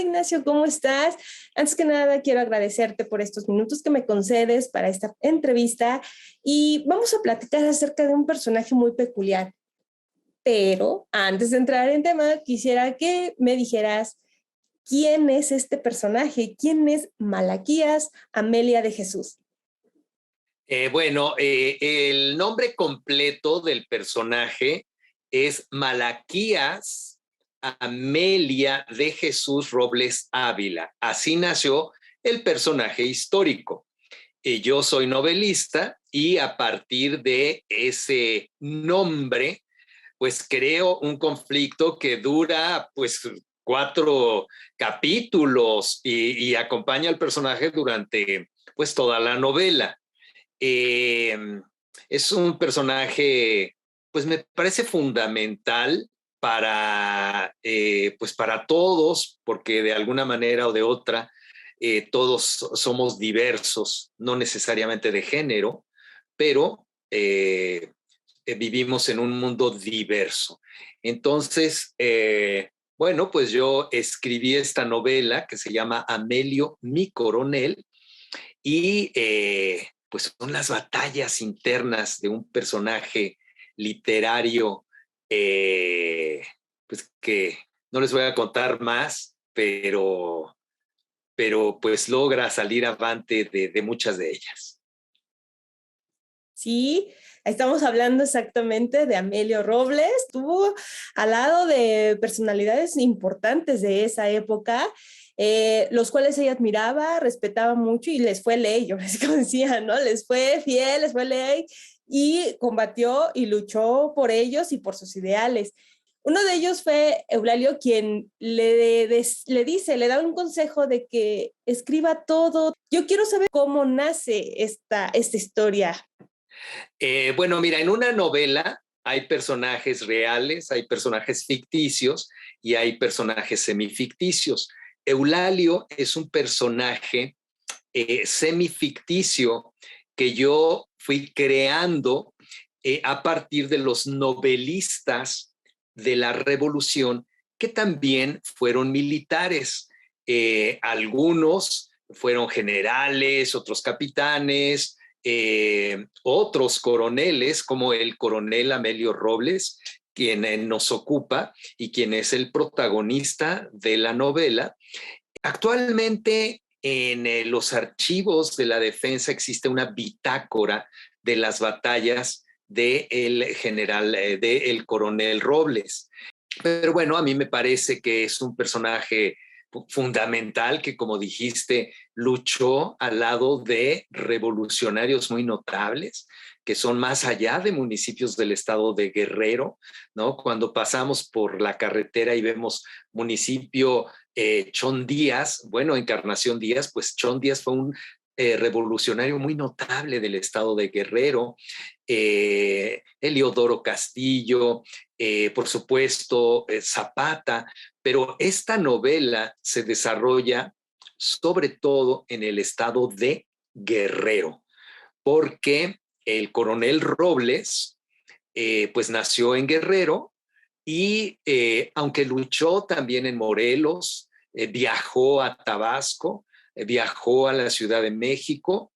Ignacio, ¿cómo estás? Antes que nada, quiero agradecerte por estos minutos que me concedes para esta entrevista y vamos a platicar acerca de un personaje muy peculiar. Pero antes de entrar en tema, quisiera que me dijeras quién es este personaje, quién es Malaquías Amelia de Jesús. El nombre completo del personaje es Malaquías Amelia de Jesús Robles Ávila. Así nació el personaje histórico. Yo soy novelista y a partir de ese nombre, pues creo un conflicto que dura pues 4 capítulos y acompaña al personaje durante pues toda la novela. Eh, es un personaje, pues me parece fundamental pues para todos, porque de alguna manera o de otra, todos somos diversos, no necesariamente de género, pero vivimos en un mundo diverso. Entonces, pues yo escribí esta novela que se llama Amelio, mi coronel, y pues son las batallas internas de un personaje literario, pues que no les voy a contar más, pero pues logra salir avante de muchas de ellas. Sí, estamos hablando exactamente de Amelio Robles. Estuvo al lado de personalidades importantes de esa época, los cuales ella admiraba, respetaba mucho y les fue ley, yo les decía, ¿no? Les fue fiel, les fue ley y combatió y luchó por ellos y por sus ideales. Uno de ellos fue Eulalio, quien le dice, le da un consejo de que escriba todo. Yo quiero saber cómo nace esta historia. Mira, en una novela hay personajes reales, hay personajes ficticios y hay personajes semificticios. Eulalio es un personaje semificticio que yo fui creando a partir de los novelistas de la Revolución, que también fueron militares. Algunos fueron generales, otros capitanes, otros coroneles, como el coronel Amelio Robles, quien nos ocupa y quien es el protagonista de la novela. Actualmente en los archivos de la defensa existe una bitácora de las batallas del general, del coronel Robles. Pero bueno, a mí me parece que es un personaje fundamental que, como dijiste, luchó al lado de revolucionarios muy notables, que son más allá de municipios del estado de Guerrero, ¿no? Cuando pasamos por la carretera y vemos municipio Chon Díaz, bueno, Encarnación Díaz, pues Chon Díaz fue un revolucionario muy notable del estado de Guerrero, Eliodoro Castillo, por supuesto, Zapata, pero esta novela se desarrolla sobre todo en el estado de Guerrero, porque el coronel Robles, pues nació en Guerrero y aunque luchó también en Morelos, viajó a Tabasco, viajó a la Ciudad de México,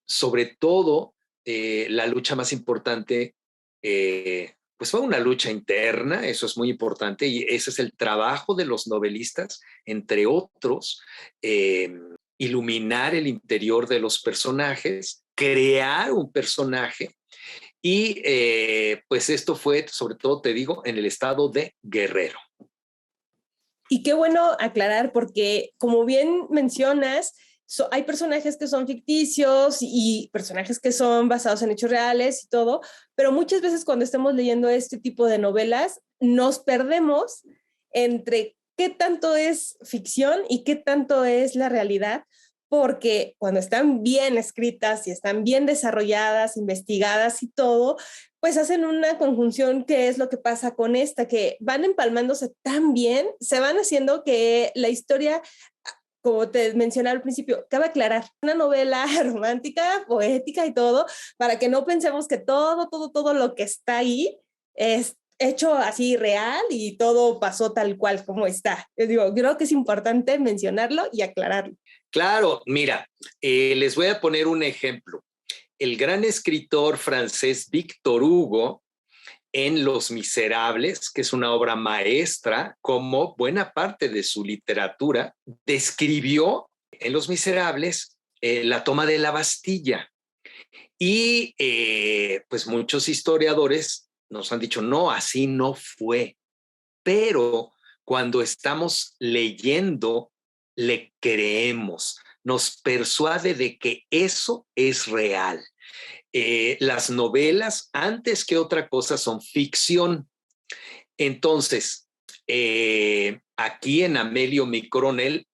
sobre todo la lucha más importante, pues fue una lucha interna, eso es muy importante y ese es el trabajo de los novelistas, entre otros, iluminar el interior de los personajes, crear un personaje y pues esto fue, sobre todo te digo, en el estado de Guerrero. Y qué bueno aclarar porque, como bien mencionas, hay personajes que son ficticios y personajes que son basados en hechos reales y todo, pero muchas veces cuando estamos leyendo este tipo de novelas nos perdemos entre qué tanto es ficción y qué tanto es la realidad, porque cuando están bien escritas y están bien desarrolladas, investigadas y todo, pues hacen una conjunción que es lo que pasa con esta, que van empalmándose tan bien, se van haciendo que la historia, como te mencioné al principio, cabe aclarar, una novela romántica, poética y todo, para que no pensemos que todo lo que está ahí es hecho así real y todo pasó tal cual como está. Yo digo, creo que es importante mencionarlo y aclararlo. Claro, mira, les voy a poner un ejemplo. El gran escritor francés Víctor Hugo, en Los Miserables, que es una obra maestra, como buena parte de su literatura, describió en Los Miserables la toma de la Bastilla. Y pues muchos historiadores nos han dicho, no, así no fue. Pero cuando estamos leyendo, le creemos, nos persuade de que eso es real. Las novelas, antes que otra cosa, son ficción. Entonces, aquí en Amelio, mi coronel,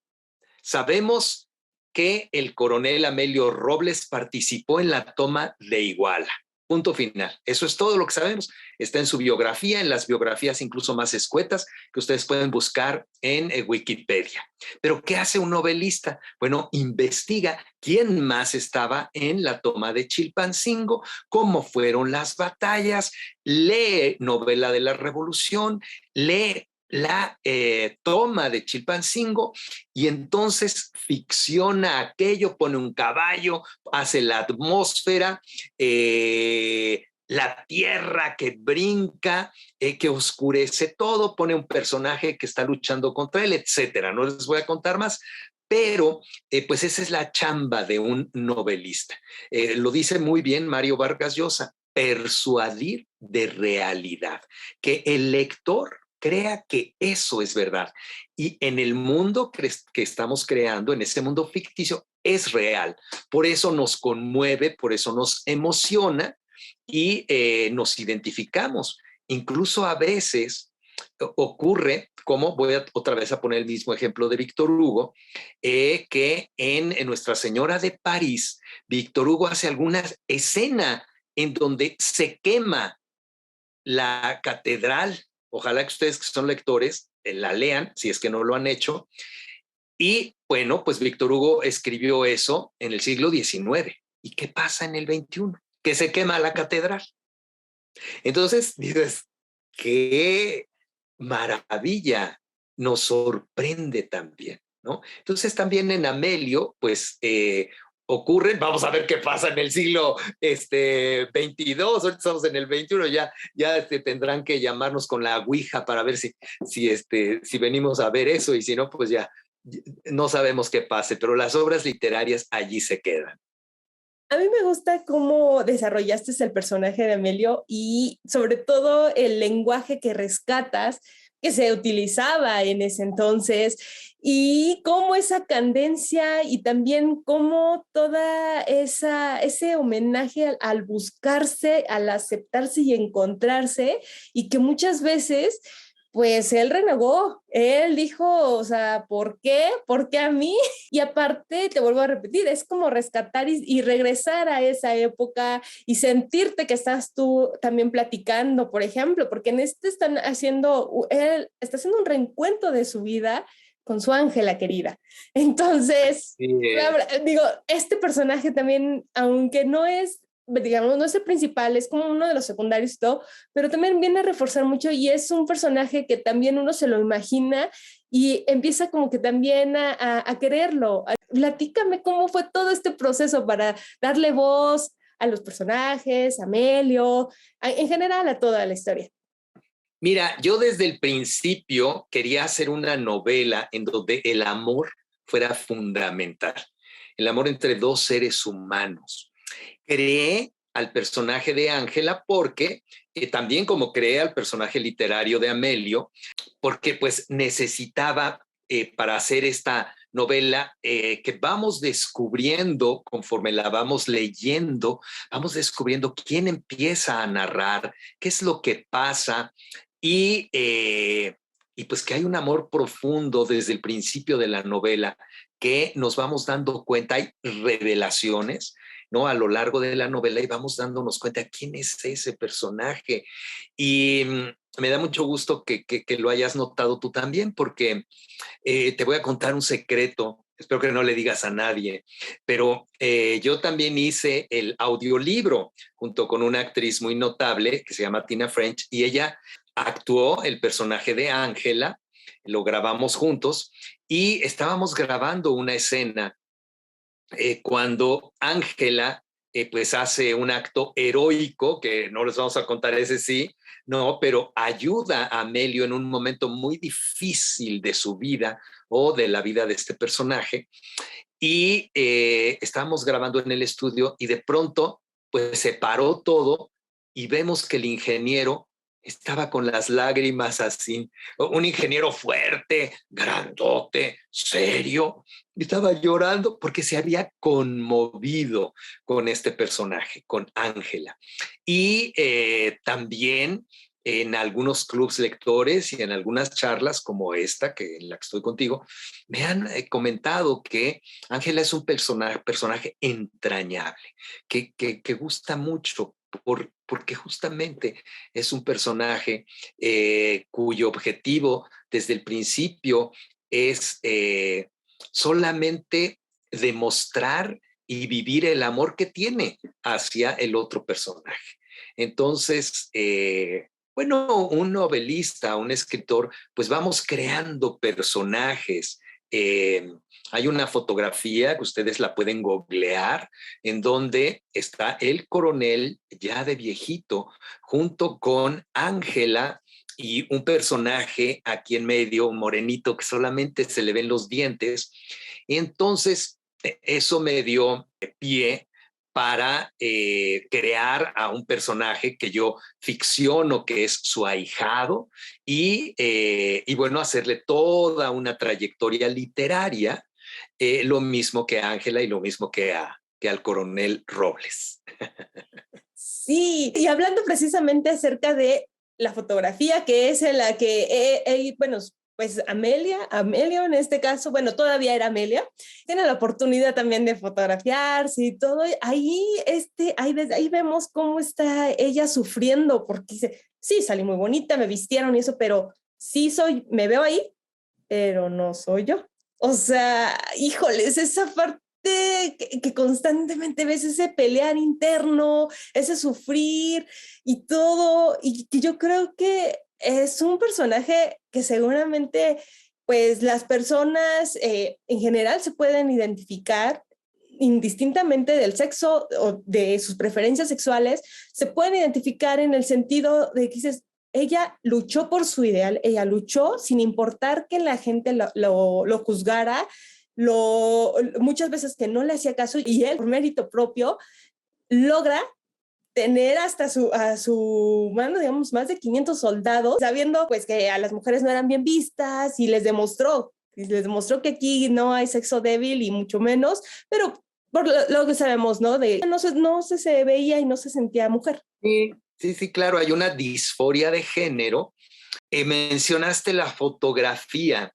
sabemos que el coronel Amelio Robles participó en la toma de Iguala. Punto final. Eso es todo lo que sabemos. Está en su biografía, en las biografías incluso más escuetas que ustedes pueden buscar en Wikipedia. Pero ¿qué hace un novelista? Bueno, investiga quién más estaba en la toma de Chilpancingo, cómo fueron las batallas, lee novela de la Revolución, lee la toma de Chilpancingo y entonces ficciona aquello, pone un caballo, hace la atmósfera, la tierra que brinca, que oscurece todo, pone un personaje que está luchando contra él, etcétera. No les voy a contar más, pero pues esa es la chamba de un novelista. Lo dice muy bien Mario Vargas Llosa, persuadir de realidad, que el lector crea que eso es verdad. Y en el mundo que estamos creando, en ese mundo ficticio, es real. Por eso nos conmueve, por eso nos emociona y nos identificamos. Incluso a veces ocurre, como voy otra vez a poner el mismo ejemplo de Víctor Hugo, que en Nuestra Señora de París, Víctor Hugo hace alguna escena en donde se quema la catedral. Ojalá que ustedes que son lectores la lean, si es que no lo han hecho. Y bueno, pues Víctor Hugo escribió eso en el siglo XIX. ¿Y qué pasa en el XXI? Que se quema la catedral. Entonces dices, qué maravilla, nos sorprende también, ¿no? Entonces también en Amelio, pues ocurren, vamos a ver qué pasa en el siglo 22, ahorita estamos en el 21, ya tendrán que llamarnos con la ouija para ver si venimos a ver eso y si no, pues ya no sabemos qué pase, pero las obras literarias allí se quedan. A mí me gusta cómo desarrollaste el personaje de Amelio y sobre todo el lenguaje que rescatas que se utilizaba en ese entonces y cómo esa cadencia y también cómo toda ese homenaje al buscarse, al aceptarse y encontrarse y que muchas veces pues él renegó, él dijo, o sea, ¿por qué? ¿Por qué a mí? Y aparte, te vuelvo a repetir, es como rescatar y regresar a esa época y sentirte que estás tú también platicando, por ejemplo, porque en este él está haciendo un reencuentro de su vida con su Ángela querida. Entonces, digo, este personaje también, aunque no es digamos, no es el principal, es como uno de los secundarios y todo, pero también viene a reforzar mucho y es un personaje que también uno se lo imagina y empieza como que también a quererlo. Platícame cómo fue todo este proceso para darle voz a los personajes, a Amelio, en general a toda la historia. Mira, yo desde el principio quería hacer una novela en donde el amor fuera fundamental, el amor entre dos seres humanos. Creé al personaje de Ángela porque también como creé al personaje literario de Amelio, porque pues necesitaba para hacer esta novela que vamos descubriendo conforme la vamos leyendo, vamos descubriendo quién empieza a narrar, qué es lo que pasa y pues que hay un amor profundo desde el principio de la novela que nos vamos dando cuenta, hay revelaciones, ¿no? A lo largo de la novela y vamos dándonos cuenta quién es ese personaje. Y me da mucho gusto que lo hayas notado tú también, porque te voy a contar un secreto. Espero que no le digas a nadie, pero yo también hice el audiolibro junto con una actriz muy notable que se llama Tina French y ella actuó el personaje de Ángela, lo grabamos juntos y estábamos grabando una escena cuando Ángela pues hace un acto heroico, que no les vamos a contar ese sí, no, pero ayuda a Amelio en un momento muy difícil de su vida o de la vida de este personaje. Y estábamos grabando en el estudio y de pronto pues se paró todo y vemos que el ingeniero estaba con las lágrimas así, un ingeniero fuerte, grandote, serio, y estaba llorando porque se había conmovido con este personaje, con Ángela. Y también en algunos clubs lectores y en algunas charlas como esta, que en la que estoy contigo, me han comentado que Ángela es un personaje entrañable, que gusta mucho porque justamente es un personaje cuyo objetivo desde el principio es solamente demostrar y vivir el amor que tiene hacia el otro personaje. Entonces, bueno, un novelista, un escritor, pues vamos creando personajes. Eh, Hay una fotografía que ustedes la pueden googlear, en donde está el coronel ya de viejito, junto con Ángela y un personaje aquí en medio, un morenito que solamente se le ven los dientes. Y entonces eso me dio pie para crear a un personaje que yo ficciono que es su ahijado y bueno, hacerle toda una trayectoria literaria, lo mismo que a Ángela y lo mismo que al coronel Robles. Sí, y hablando precisamente acerca de la fotografía, que es en la que, bueno, pues Amelio en este caso, bueno, todavía era Amelia, tiene la oportunidad también de fotografiarse y todo. Ahí vemos cómo está ella sufriendo, porque dice, sí, salí muy bonita, me vistieron y eso, pero me veo ahí, pero no soy yo. O sea, híjoles, esa parte que constantemente ves, ese pelear interno, ese sufrir y todo, y que yo creo que es un personaje que seguramente pues las personas en general se pueden identificar indistintamente del sexo o de sus preferencias sexuales, se pueden identificar en el sentido de que dices, ella luchó por su ideal, ella luchó sin importar que la gente lo juzgara, muchas veces que no le hacía caso, y él, por mérito propio, logra tener hasta a su mano, digamos, más de 500 soldados, sabiendo pues que a las mujeres no eran bien vistas y les demostró que aquí no hay sexo débil y mucho menos, pero por lo que sabemos, ¿no? De no se veía y no se sentía mujer. Sí, sí, sí, claro, hay una disforia de género. Mencionaste la fotografía.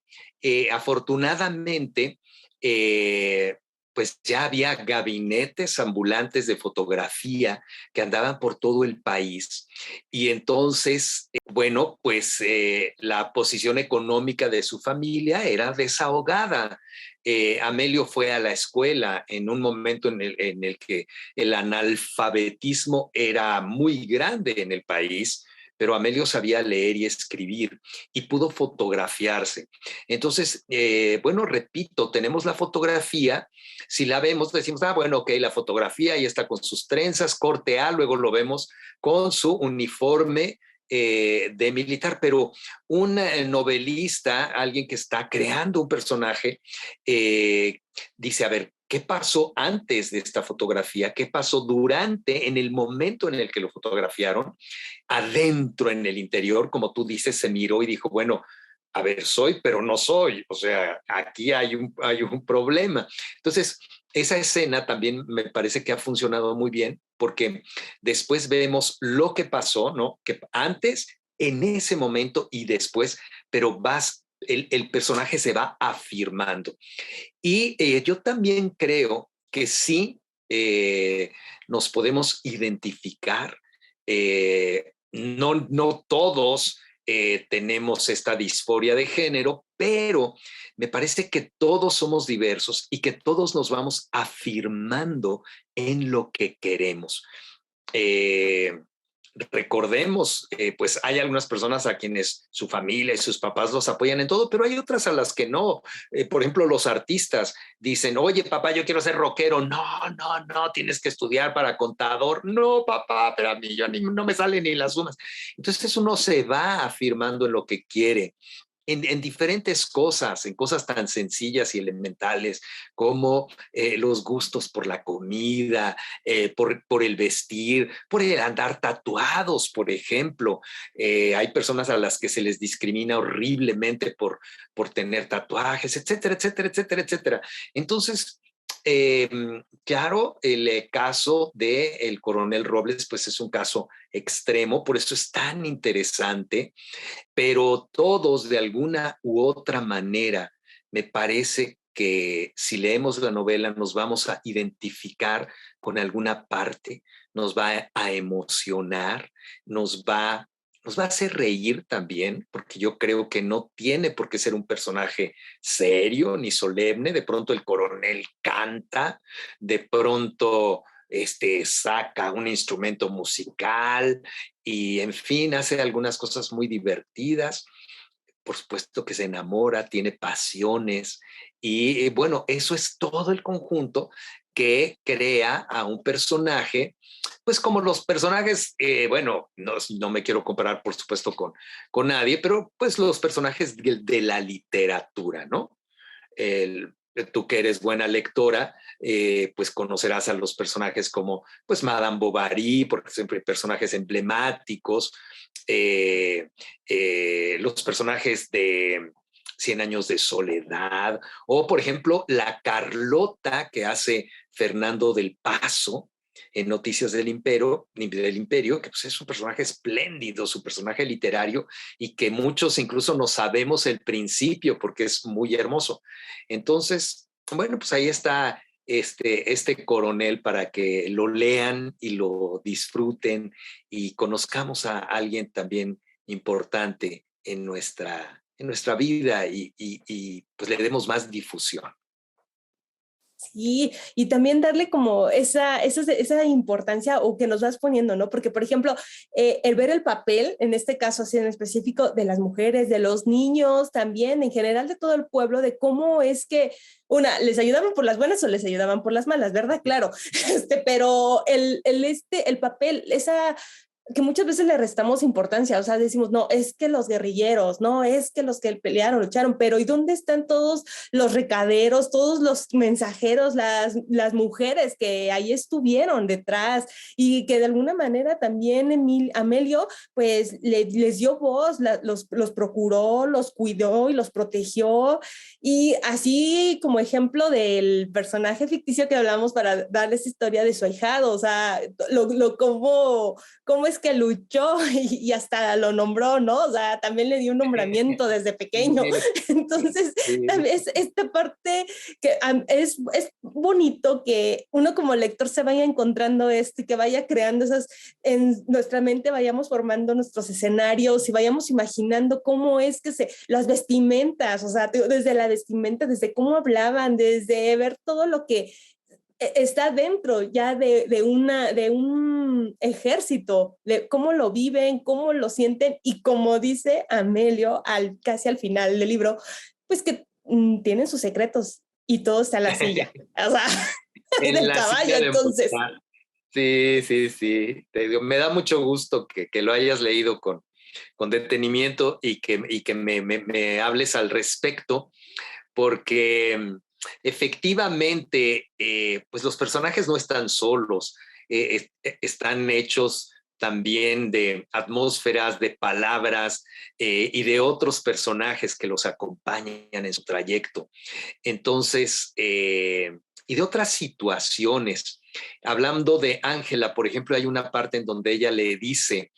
Afortunadamente, eh, pues ya había gabinetes ambulantes de fotografía que andaban por todo el país. Y entonces, bueno, pues la posición económica de su familia era desahogada. Amelio fue a la escuela en un momento en el que el analfabetismo era muy grande en el país, pero Amelio sabía leer y escribir y pudo fotografiarse. Entonces, bueno, repito, tenemos la fotografía, si la vemos decimos, bueno, ok, la fotografía, ahí está con sus trenzas, corte A, luego lo vemos con su uniforme de militar, pero un novelista, alguien que está creando un personaje, dice, a ver, ¿qué pasó antes de esta fotografía? ¿Qué pasó durante, en el momento en el que lo fotografiaron? Adentro, en el interior, como tú dices, se miró y dijo, bueno, a ver, soy, pero no soy. O sea, aquí hay un problema. Entonces, esa escena también me parece que ha funcionado muy bien porque después vemos lo que pasó, ¿no? Que antes, en ese momento y después, pero el personaje se va afirmando. Y yo también creo que sí nos podemos identificar. No todos tenemos esta disforia de género, pero me parece que todos somos diversos y que todos nos vamos afirmando en lo que queremos. Eh, recordemos, pues hay algunas personas a quienes su familia y sus papás los apoyan en todo, pero hay otras a las que no. Por ejemplo, los artistas dicen, oye, papá, yo quiero ser rockero. No, no, no, tienes que estudiar para contador. No, papá, pero a mí no me salen ni las sumas. Entonces uno se va afirmando en lo que quiere. En diferentes cosas, en cosas tan sencillas y elementales como los gustos por la comida, por el vestir, por el andar tatuados, por ejemplo. Hay personas a las que se les discrimina horriblemente por tener tatuajes, etcétera, etcétera, etcétera, etcétera. Entonces, eh, claro, el caso del coronel Robles, pues es un caso extremo, por eso es tan interesante, pero todos de alguna u otra manera, me parece que si leemos la novela nos vamos a identificar con alguna parte, nos va a emocionar, nos va a hacer reír también, porque yo creo que no tiene por qué ser un personaje serio ni solemne. De pronto el coronel canta, de pronto saca un instrumento musical y, en fin, hace algunas cosas muy divertidas. Por supuesto que se enamora, tiene pasiones y bueno, eso es todo el conjunto que crea a un personaje, pues como los personajes, bueno, no me quiero comparar por supuesto con nadie, pero pues los personajes de la literatura, ¿no? El, tú que eres buena lectora, pues conocerás a los personajes como pues Madame Bovary, porque siempre hay personajes emblemáticos, los personajes de Cien años de soledad, o por ejemplo la Carlota que hace Fernando del Paso en Noticias del Imperio, que pues es un personaje espléndido, su personaje literario, y que muchos incluso no sabemos el principio porque es muy hermoso. Entonces, bueno, pues ahí está este coronel para que lo lean y lo disfruten y conozcamos a alguien también importante en nuestra vida y pues le demos más difusión. Sí, y también darle como esa importancia o que nos vas poniendo, ¿no? Porque, por ejemplo, el ver el papel, en este caso así en específico, de las mujeres, de los niños, también en general de todo el pueblo, de cómo es que, les ayudaban por las buenas o les ayudaban por las malas, ¿verdad? Claro, pero el papel, esa que muchas veces le restamos importancia, o sea, decimos, no, es que los guerrilleros, no, es que los que pelearon, lucharon, pero ¿y dónde están todos los recaderos, todos los mensajeros, las mujeres que ahí estuvieron detrás y que de alguna manera también Amelio, pues les dio voz, los procuró, los cuidó y los protegió? Y así como ejemplo del personaje ficticio que hablamos para darles historia de su ahijado, o sea, cómo es que luchó y hasta lo nombró, ¿no? O sea, también le dio un nombramiento desde pequeño. Entonces, también es esta parte que es bonito que uno como lector se vaya encontrando esto y que vaya creando en nuestra mente vayamos formando nuestros escenarios y vayamos imaginando cómo es que las vestimentas, o sea, desde la vestimenta, desde cómo hablaban, desde ver todo lo que está dentro ya de un ejército, de cómo lo viven, cómo lo sienten y como dice Amelio casi al final del libro, pues que tienen sus secretos y todo está en la silla, o sea, en En el la caballo silla de entonces. montar. Sí, sí, sí. Te digo, me da mucho gusto que lo hayas leído con detenimiento y que me hables al respecto, porque efectivamente, pues los personajes no están solos, están hechos también de atmósferas, de palabras y de otros personajes que los acompañan en su trayecto. Entonces, y de otras situaciones. Hablando de Ángela, por ejemplo, hay una parte en donde ella le dice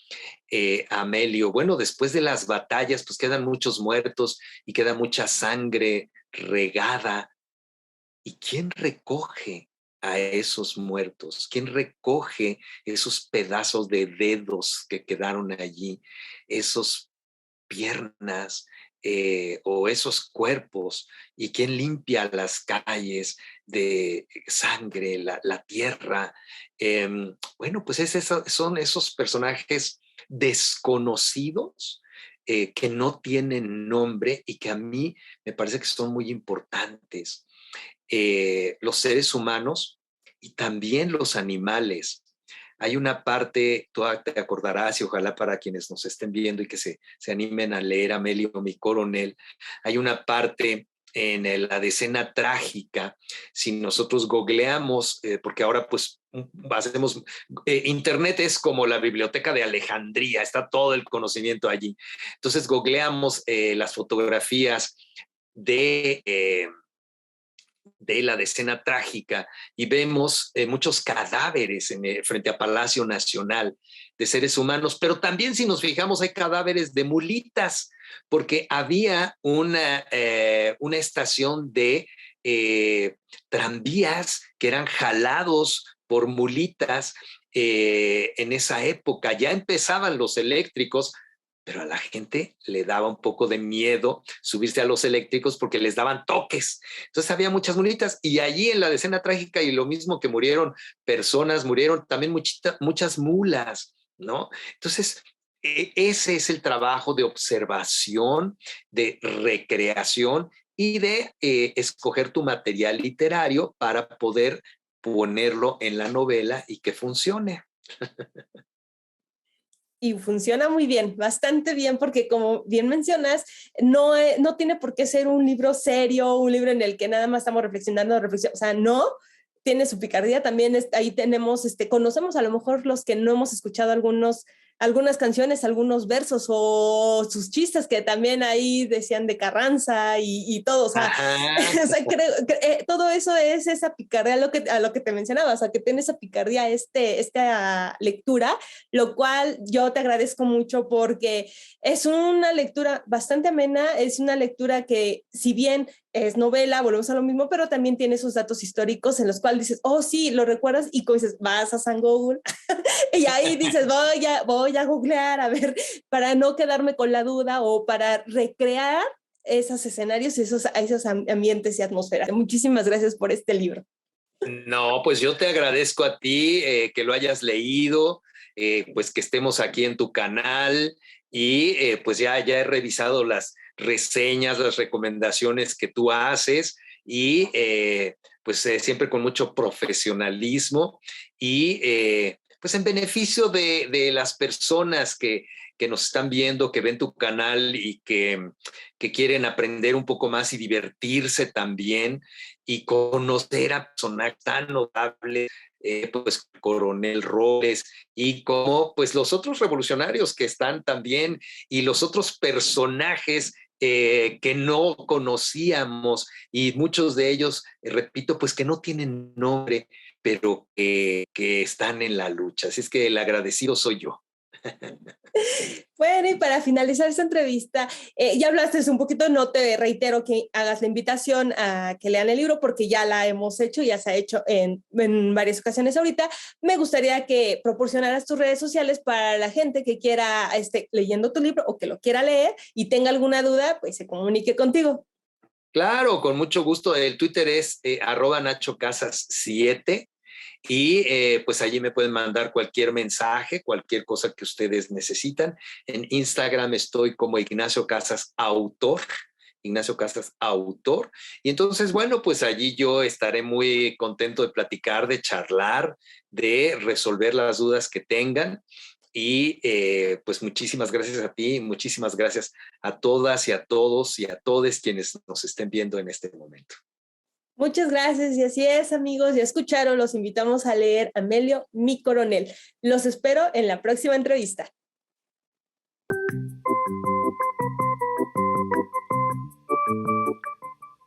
a Amelio, bueno, después de las batallas, pues quedan muchos muertos y queda mucha sangre regada. ¿Y quién recoge a esos muertos? ¿Quién recoge esos pedazos de dedos que quedaron allí? Esos piernas o esos cuerpos, y quién limpia las calles de sangre, la tierra. Bueno, pues son esos personajes desconocidos que no tienen nombre y que a mí me parece que son muy importantes. Los seres humanos y también los animales. Hay una parte, tú te acordarás, y ojalá para quienes nos estén viendo y que se animen a leer Amelio, mi coronel, hay una parte en la decena trágica. Si nosotros googleamos, porque ahora pues hacemos, Internet es como la biblioteca de Alejandría, está todo el conocimiento allí. Entonces googleamos las fotografías de la decena trágica y vemos muchos cadáveres frente a Palacio Nacional de seres humanos, pero también si nos fijamos hay cadáveres de mulitas, porque había una estación de tranvías que eran jalados por mulitas en esa época. Ya empezaban los eléctricos, pero a la gente le daba un poco de miedo subirse a los eléctricos porque les daban toques. Entonces había muchas mulitas y allí en la decena trágica, y lo mismo que murieron personas, murieron también muchas mulas, ¿no? Entonces, ese es el trabajo de observación, de recreación y de escoger tu material literario para poder ponerlo en la novela y que funcione. Y funciona muy bien, bastante bien, porque como bien mencionas, no tiene por qué ser un libro serio, un libro en el que nada más estamos reflexionando, o sea, no, tiene su picardía, también ahí tenemos, conocemos a lo mejor los que no hemos escuchado algunas canciones, algunos versos o sus chistes que también ahí decían de Carranza y todo, o sea, o sea creo que todo eso es esa picardía a lo que te mencionaba, o sea, que tiene esa picardía esta lectura, lo cual yo te agradezco mucho porque es una lectura bastante amena, es una lectura que si bien es novela, volvemos a lo mismo, pero también tiene esos datos históricos en los cuales dices, oh sí, lo recuerdas, y como dices, vas a San Google y ahí dices, voy a googlear a ver, para no quedarme con la duda o para recrear esos escenarios y esos ambientes y atmósferas. Muchísimas gracias por este libro. No, pues yo te agradezco a ti que lo hayas leído, pues que estemos aquí en tu canal y pues ya he revisado las reseñas, las recomendaciones que tú haces y pues siempre con mucho profesionalismo y pues en beneficio de las personas que nos están viendo, que ven tu canal y que quieren aprender un poco más y divertirse también y conocer a personajes tan notables, pues Coronel Robles y como pues los otros revolucionarios que están también y los otros personajes que no conocíamos y muchos de ellos, repito, pues que no tienen nombre, pero que están en la lucha. Así es que el agradecido soy yo. Bueno, y para finalizar esta entrevista, ya hablaste un poquito, no te reitero que hagas la invitación a que lean el libro porque ya la hemos hecho, ya se ha hecho en varias ocasiones ahorita. Me gustaría que proporcionaras tus redes sociales para la gente que quiera leyendo tu libro o que lo quiera leer y tenga alguna duda, pues se comunique contigo. Claro, con mucho gusto. El Twitter es @NachoCasas7 y pues allí me pueden mandar cualquier mensaje, cualquier cosa que ustedes necesitan. En Instagram estoy como Ignacio Casas Autor. Ignacio Casas Autor. Y entonces, bueno, pues allí yo estaré muy contento de platicar, de charlar, de resolver las dudas que tengan. Y pues muchísimas gracias a ti, muchísimas gracias a todas y a todos y a todos quienes nos estén viendo en este momento. Muchas gracias y así es, amigos, ya escucharon, los invitamos a leer Amelio, mi coronel. Los espero en la próxima entrevista.